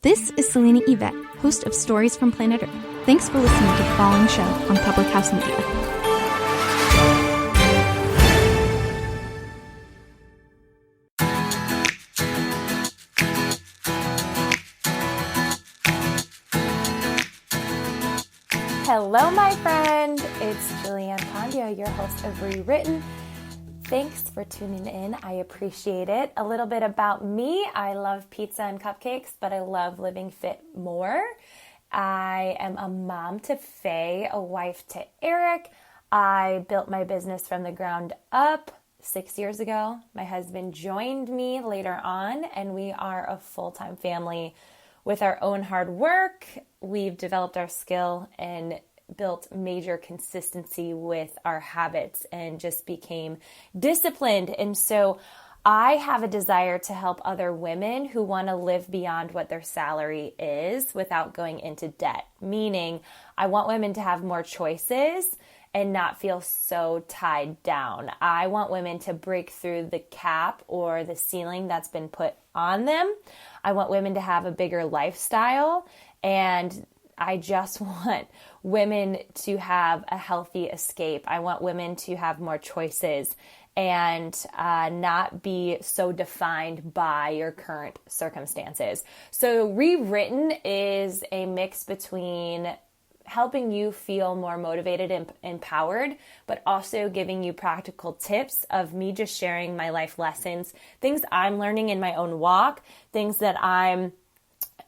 This is Selena Yvette, host of Stories from Planet Earth. Thanks for listening to the following show on Public House Media. Hello, my friend. It's Julianne Pondio, your host of Rewritten. Thanks for tuning in. I appreciate it. A little bit about me. I love pizza and cupcakes, but I love living fit more. I am a mom to Faye, a wife to Eric. I built my business from the ground up 6 years ago. My husband joined me later on, and we are a full-time family with our own hard work. We've developed our skill and built major consistency with our habits and just became disciplined. And so I have a desire to help other women who want to live beyond what their salary is without going into debt. Meaning, I want women to have more choices and not feel so tied down. I want women to break through the cap or the ceiling that's been put on them. I want women to have a bigger lifestyle, and I just want women to have a healthy escape. I want women to have more choices and not be so defined by your current circumstances. So Rewritten is a mix between helping you feel more motivated and empowered, but also giving you practical tips of me just sharing my life lessons, things I'm learning in my own walk, things that I'm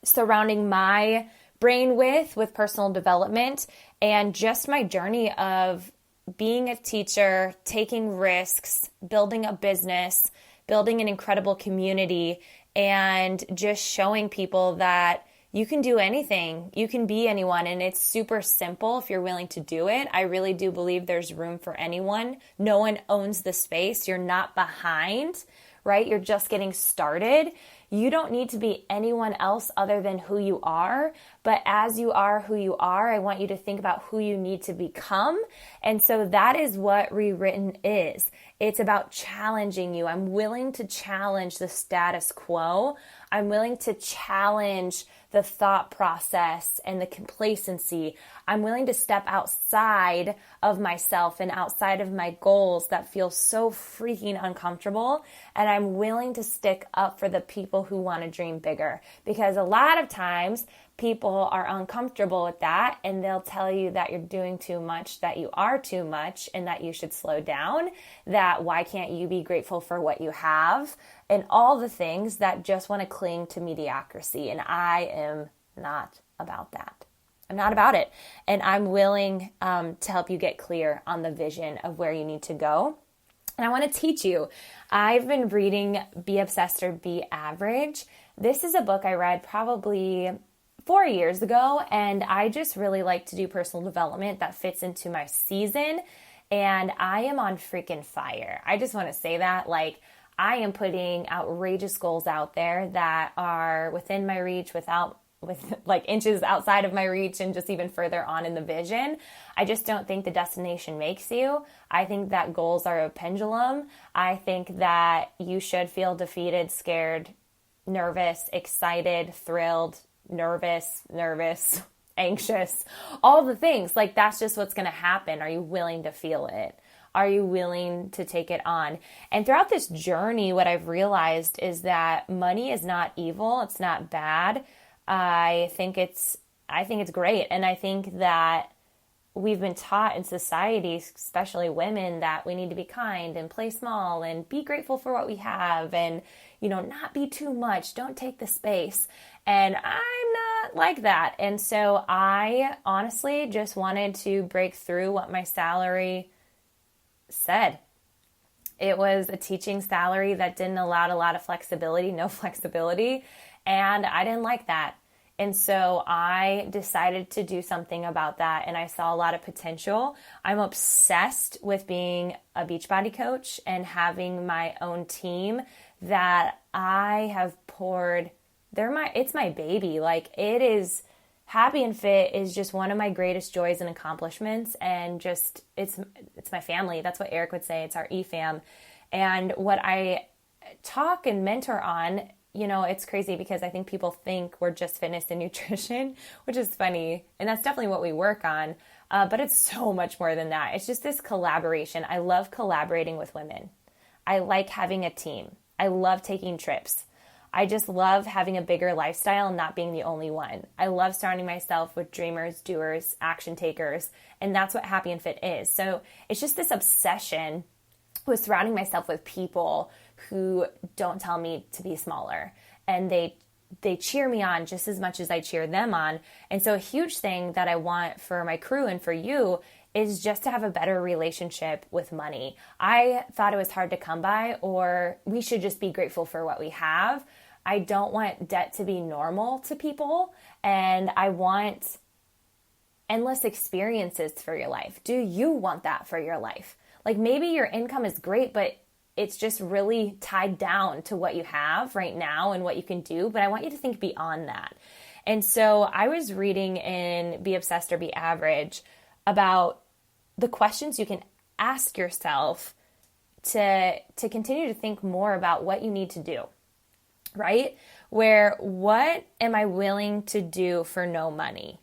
surrounding my brain with personal development, and just my journey of being a teacher, taking risks, building a business, building an incredible community, and just showing people that you can do anything. You can be anyone, and it's super simple if you're willing to do it. I really do believe there's room for anyone. No one owns the space. You're not behind, right? You're just getting started. You don't need to be anyone else other than who you are. But as you are who you are, I want you to think about who you need to become. And so that is what Rewritten is. It's about challenging you. I'm willing to challenge the status quo. I'm willing to challenge the thought process and the complacency. I'm willing to step outside of myself and outside of my goals that feel so freaking uncomfortable. And I'm willing to stick up for the people who want to dream bigger. Because a lot of times people are uncomfortable with that, and they'll tell you that you're doing too much, that you are too much, and that you should slow down, that why can't you be grateful for what you have, and all the things that just want to cling to mediocrity. And I am not about that. I'm not about it. And I'm willing to help you get clear on the vision of where you need to go. And I want to teach you. I've been reading Be Obsessed or Be Average. This is a book I read probably 4 years ago, and I just really like to do personal development that fits into my season, and I am on freaking fire. I just want to say that, I am putting outrageous goals out there that are within my reach, with inches outside of my reach, and just even further on in the vision. I just don't think the destination makes you. I think that goals are a pendulum. I think that you should feel defeated, scared, nervous, excited, thrilled, nervous, anxious, all the things. That's just what's going to happen. Are you willing to feel it? Are you willing to take it on? And throughout this journey, what I've realized is that money is not evil. It's not bad. I think it's great. And I think that we've been taught in society, especially women, that we need to be kind and play small and be grateful for what we have and, not be too much. Don't take the space. And I'm not like that. And so I honestly just wanted to break through what my salary said. It was a teaching salary that didn't allow a lot of flexibility, no flexibility. And I didn't like that. And so I decided to do something about that, and I saw a lot of potential. I'm obsessed with being a Beachbody coach and having my own team that I have poured. It's my baby. It is, Happy and Fit is just one of my greatest joys and accomplishments, and just it's my family. That's what Eric would say. It's our E-fam. And what I talk and mentor on it's crazy because I think people think we're just fitness and nutrition, which is funny. And that's definitely what we work on. But it's so much more than that. It's just this collaboration. I love collaborating with women. I like having a team. I love taking trips. I just love having a bigger lifestyle and not being the only one. I love surrounding myself with dreamers, doers, action takers, and that's what Happy and Fit is. So it's just this obsession with surrounding myself with people who don't tell me to be smaller, and they cheer me on just as much as I cheer them on. And so a huge thing that I want for my crew and for you is just to have a better relationship with money. I thought it was hard to come by, or we should just be grateful for what we have. I don't want debt to be normal to people, and I want endless experiences for your life. Do you want that for your life? Like maybe your income is great, but it's just really tied down to what you have right now and what you can do. But I want you to think beyond that. And so I was reading in Be Obsessed or Be Average about the questions you can ask yourself to continue to think more about what you need to do, right? Where, what am I willing to do for no money?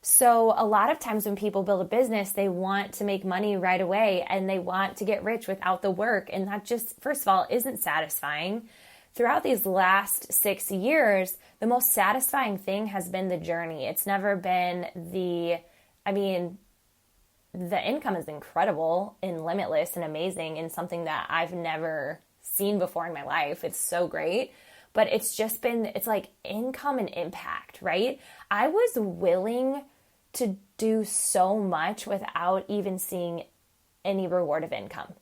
So a lot of times when people build a business, they want to make money right away and they want to get rich without the work. And that just, first of all, isn't satisfying. Throughout these last 6 years, the most satisfying thing has been the journey. It's never been the income is incredible and limitless and amazing and something that I've never seen before in my life. It's so great. But it's like income and impact, right? I was willing to do so much without even seeing any reward of income.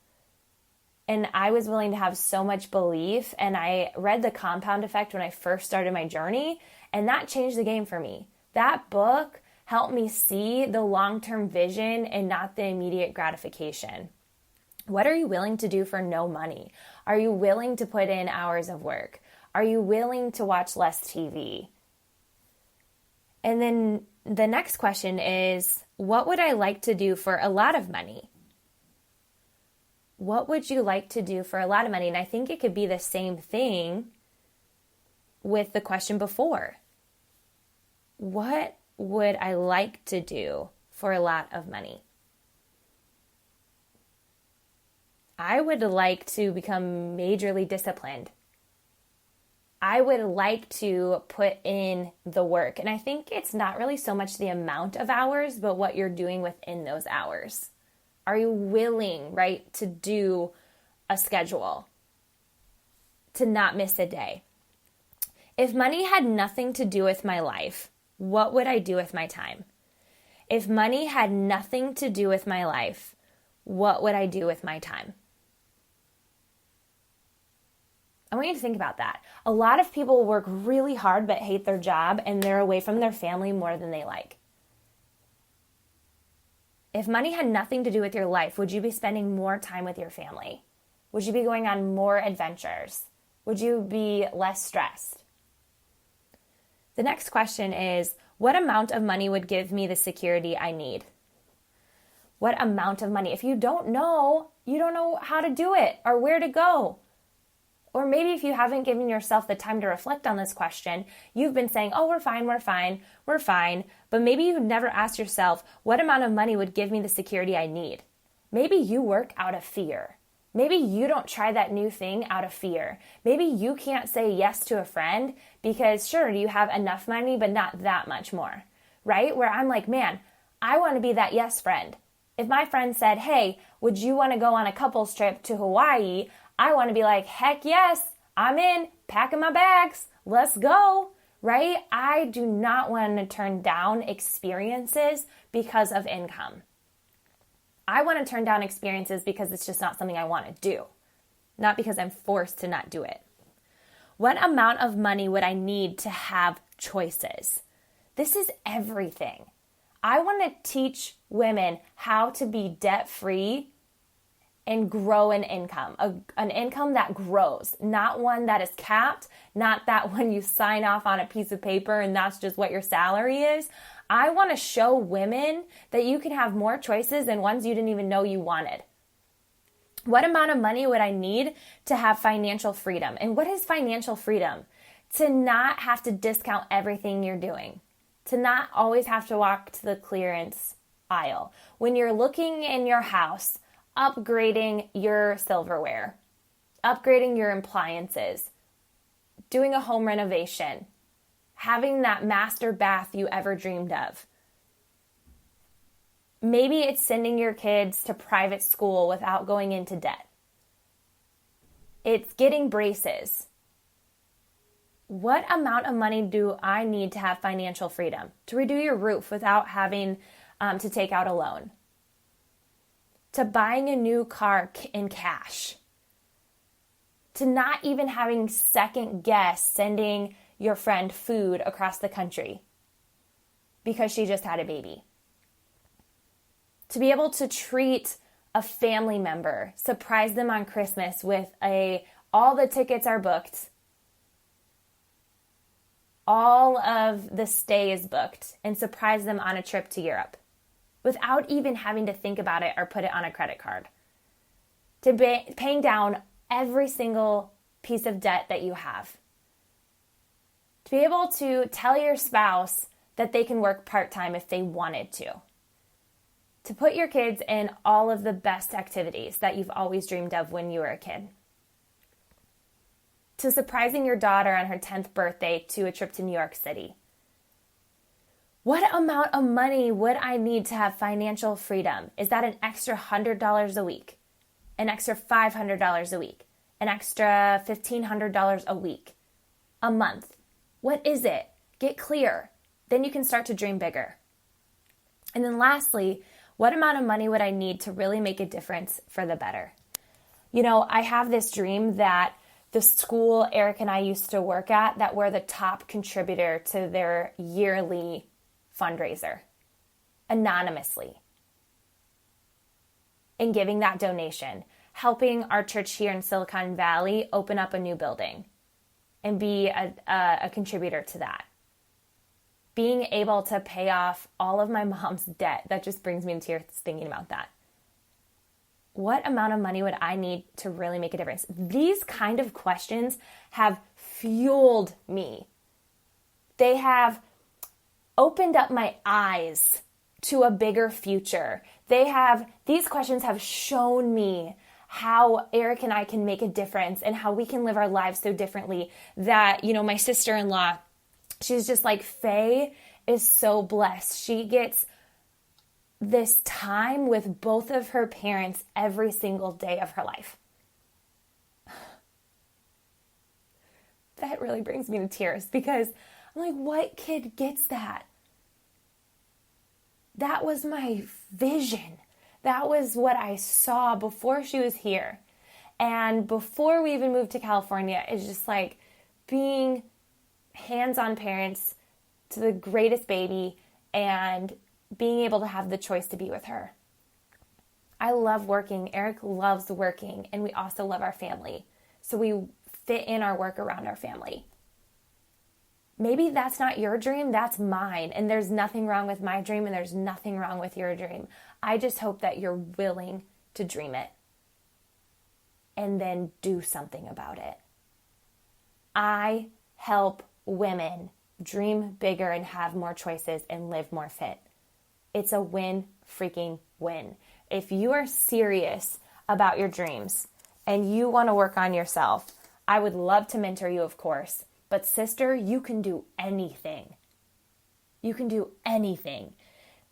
And I was willing to have so much belief. And I read The Compound Effect when I first started my journey, and that changed the game for me. That book helped me see the long-term vision and not the immediate gratification. What are you willing to do for no money? Are you willing to put in hours of work? Are you willing to watch less TV? And then the next question is, what would I like to do for a lot of money? What would you like to do for a lot of money? And I think it could be the same thing with the question before. What would I like to do for a lot of money? I would like to become majorly disciplined. I would like to put in the work. And I think it's not really so much the amount of hours, but what you're doing within those hours. Are you willing, right, to do a schedule, to not miss a day? If money had nothing to do with my life, what would I do with my time? If money had nothing to do with my life, what would I do with my time? I want you to think about that. A lot of people work really hard but hate their job, and they're away from their family more than they like. If money had nothing to do with your life, would you be spending more time with your family? Would you be going on more adventures? Would you be less stressed? The next question is, what amount of money would give me the security I need? What amount of money? If you don't know how to do it or where to go. Or maybe if you haven't given yourself the time to reflect on this question, you've been saying, oh, we're fine. But maybe you've never asked yourself, what amount of money would give me the security I need? Maybe you work out of fear. Maybe you don't try that new thing out of fear. Maybe you can't say yes to a friend because sure, you have enough money, but not that much more, right? Where I'm like, man, I want to be that yes friend. If my friend said, hey, would you want to go on a couples trip to Hawaii? I want to be like, heck yes, I'm in, packing my bags, let's go, right? I do not want to turn down experiences because of income. I want to turn down experiences because it's just not something I want to do, not because I'm forced to not do it. What amount of money would I need to have choices? This is everything. I want to teach women how to be debt-free and grow an income that grows, not one that is capped, not that when you sign off on a piece of paper and that's just what your salary is. I want to show women that you can have more choices than ones you didn't even know you wanted. What amount of money would I need to have financial freedom? And what is financial freedom? To not have to discount everything you're doing, to not always have to walk to the clearance aisle. When you're looking in your house, upgrading your silverware, upgrading your appliances, doing a home renovation, having that master bath you ever dreamed of. Maybe it's sending your kids to private school without going into debt. It's getting braces. What amount of money do I need to have financial freedom? To redo your roof without having to take out a loan? To buying a new car in cash? To not even having second guess sending your friend food across the country because she just had a baby? To be able to treat a family member, surprise them on Christmas with all the tickets are booked, all of the stay is booked, and surprise them on a trip to Europe without even having to think about it or put it on a credit card. To paying down every single piece of debt that you have. To be able to tell your spouse that they can work part-time if they wanted to. To put your kids in all of the best activities that you've always dreamed of when you were a kid. To surprising your daughter on her 10th birthday to a trip to New York City. What amount of money would I need to have financial freedom? Is that an extra $100 a week? An extra $500 a week? An extra $1,500 a week? A month? What is it? Get clear. Then you can start to dream bigger. And then lastly, what amount of money would I need to really make a difference for the better? You know, I have this dream that the school Eric and I used to work at, that we're the top contributor to their yearly fundraiser, anonymously. And giving that donation, helping our church here in Silicon Valley open up a new building and be a contributor to that. Being able to pay off all of my mom's debt, that just brings me to tears thinking about that. What amount of money would I need to really make a difference? These kind of questions have fueled me. They have opened up my eyes to a bigger future. These questions have shown me how Eric and I can make a difference and how we can live our lives so differently that, you know, my sister-in-law, she's just like, Faye is so blessed. She gets this time with both of her parents every single day of her life. That really brings me to tears because I'm like, what kid gets that? That was my vision. That was what I saw before she was here. And before we even moved to California, it's just like being hands-on parents to the greatest baby and being able to have the choice to be with her. I love working. Eric loves working. And we also love our family. So we fit in our work around our family. Maybe that's not your dream, that's mine. And there's nothing wrong with my dream and there's nothing wrong with your dream. I just hope that you're willing to dream it and then do something about it. I help women dream bigger and have more choices and live more fit. It's a win freaking win. If you are serious about your dreams and you want to work on yourself, I would love to mentor you, of course. But sister, you can do anything. You can do anything.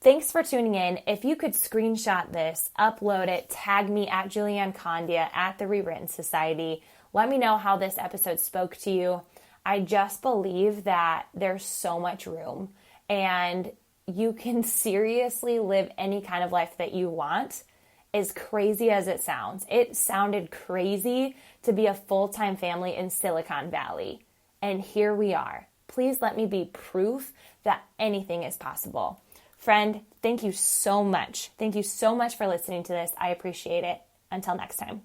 Thanks for tuning in. If you could screenshot this, upload it, tag me at Julianne Condia at the Rewritten Society. Let me know how this episode spoke to you. I just believe that there's so much room and you can seriously live any kind of life that you want, as crazy as it sounds. It sounded crazy to be a full-time family in Silicon Valley. And here we are. Please let me be proof that anything is possible. Friend, thank you so much. Thank you so much for listening to this. I appreciate it. Until next time.